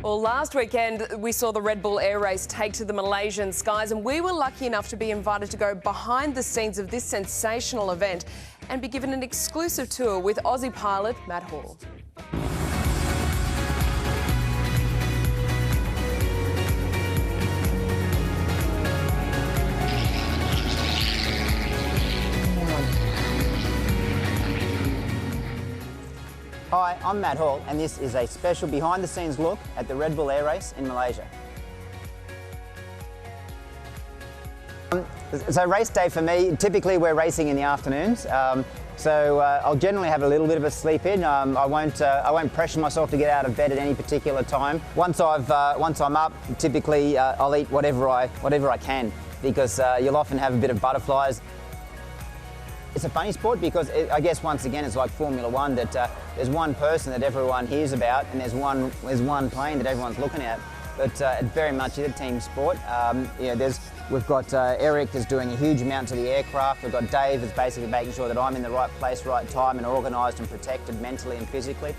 Well, last weekend we saw the Red Bull Air Race take to the Malaysian skies, and we were lucky enough to be invited to go behind the scenes of this sensational event and be given an exclusive tour with Aussie pilot Matt Hall. Hi, I'm Matt Hall, and this is a special behind-the-scenes look at the Red Bull Air Race in Malaysia. So race day for me, typically we're racing in the afternoons, so I'll generally have a little bit of a sleep in. I won't pressure myself to get out of bed at any particular time. Once I'm up, typically I'll eat whatever I can, because you'll often have a bit of butterflies. It's a funny sport because I guess once again it's like Formula One, that there's one person that everyone hears about and there's one plane that everyone's looking at. But it very much is a team sport. We've got Eric is doing a huge amount to the aircraft. We've got Dave is basically making sure that I'm in the right place, right time, and organised and protected mentally and physically.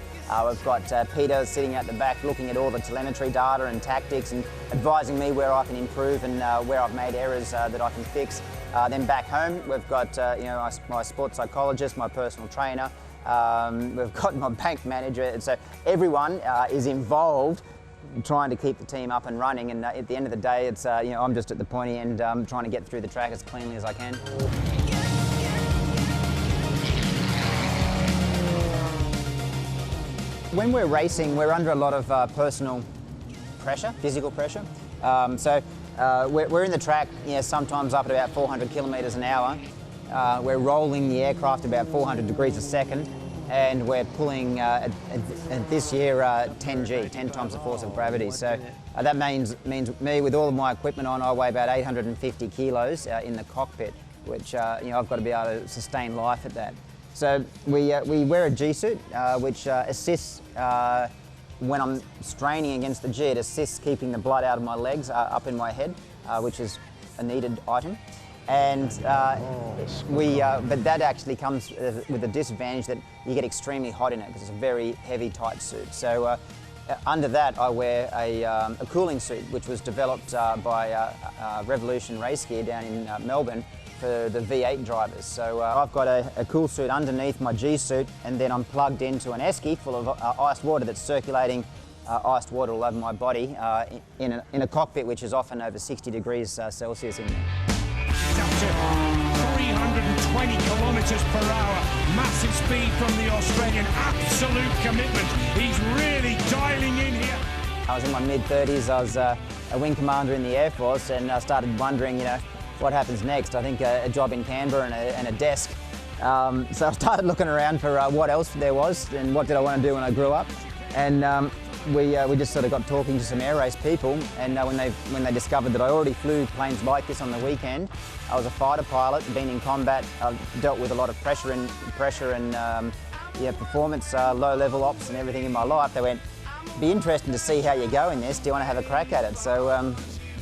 We've got Peter sitting at the back looking at all the telemetry data and tactics and advising me where I can improve and where I've made errors that I can fix. Then back home, we've got my sports psychologist, my personal trainer. We've got my bank manager, and so everyone is involved trying to keep the team up and running. And at the end of the day, it's I'm just at the pointy end, trying to get through the track as cleanly as I can. When we're racing, we're under a lot of personal pressure, physical pressure. We're in the track, sometimes up at about 400 kilometres an hour. We're rolling the aircraft about 400 degrees a second, and we're pulling this year 10 times the force of gravity. So that means me, with all of my equipment on, I weigh about 850 kilos in the cockpit, which I've got to be able to sustain life at that. So we wear a G-suit, which assists when I'm straining against the G. It assists keeping the blood out of my legs, up in my head, which is a needed item. And but that actually comes with the disadvantage that you get extremely hot in it because it's a very heavy, tight suit. So under that, I wear a cooling suit, which was developed by Revolution Race Gear down in Melbourne for the V8 drivers. So I've got a cool suit underneath my G suit, and then I'm plugged into an esky full of iced water that's circulating iced water all over my body in a cockpit which is often over 60 degrees Celsius in there. It's up to 320 kilometres per hour. Massive speed from the Australian. Absolute commitment. He's really dialing in here. I was in my mid-30s. I was a wing commander in the Air Force, and I started wondering, what happens next? I think a job in Canberra and a desk. So I started looking around for what else there was and what did I want to do when I grew up. And we just sort of got talking to some air race people, and when they discovered that I already flew planes like this on the weekend, I was a fighter pilot, been in combat, I've dealt with a lot of pressure and performance, low-level ops and everything in my life. They went, it'd be interesting to see how you go in this. Do you want to have a crack at it? So I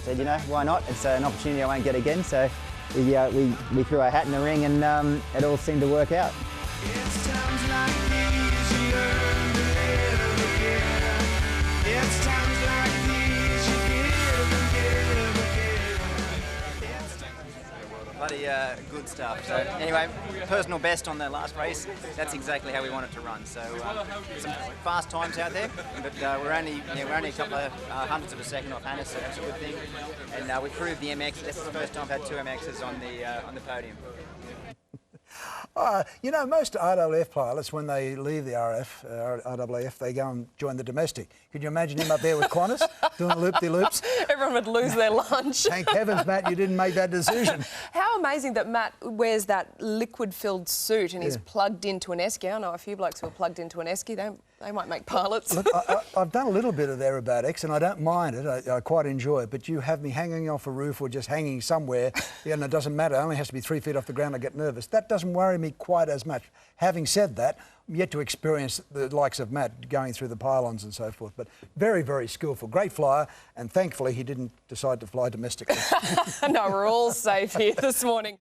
said, why not? It's an opportunity I won't get again. So we threw our hat in the ring, and it all seemed to work out. It's times like these you learn to live again. It's times like these you give and give again. Bloody good stuff. So anyway, personal best on the last race. That's exactly how we want it to run. So some fast times out there, but we're only a couple of hundredths of a second off Hannah, so that's a good thing. And we proved the MX. This is the first time I've had two MXs on the podium. Most RAAF pilots, when they leave the RAAF, they go and join the domestic. Could you imagine him up there with Qantas, doing loop-de-loops? Everyone would lose their lunch. Thank heavens, Matt, you didn't make that decision. How amazing that Matt wears that liquid-filled suit and he's plugged into an esky. I know a few blokes who are plugged into an esky. They might make pilots. Look, I've done a little bit of aerobatics and I don't mind it. I quite enjoy it. But you have me hanging off a roof or just hanging somewhere, and it doesn't matter. It only has to be 3 feet off the ground. I get nervous. That doesn't worry me quite as much. Having said that, I'm yet to experience the likes of Matt going through the pylons and so forth. But very, very skillful. Great flyer. And thankfully, he didn't decide to fly domestically. No, we're all safe here this morning.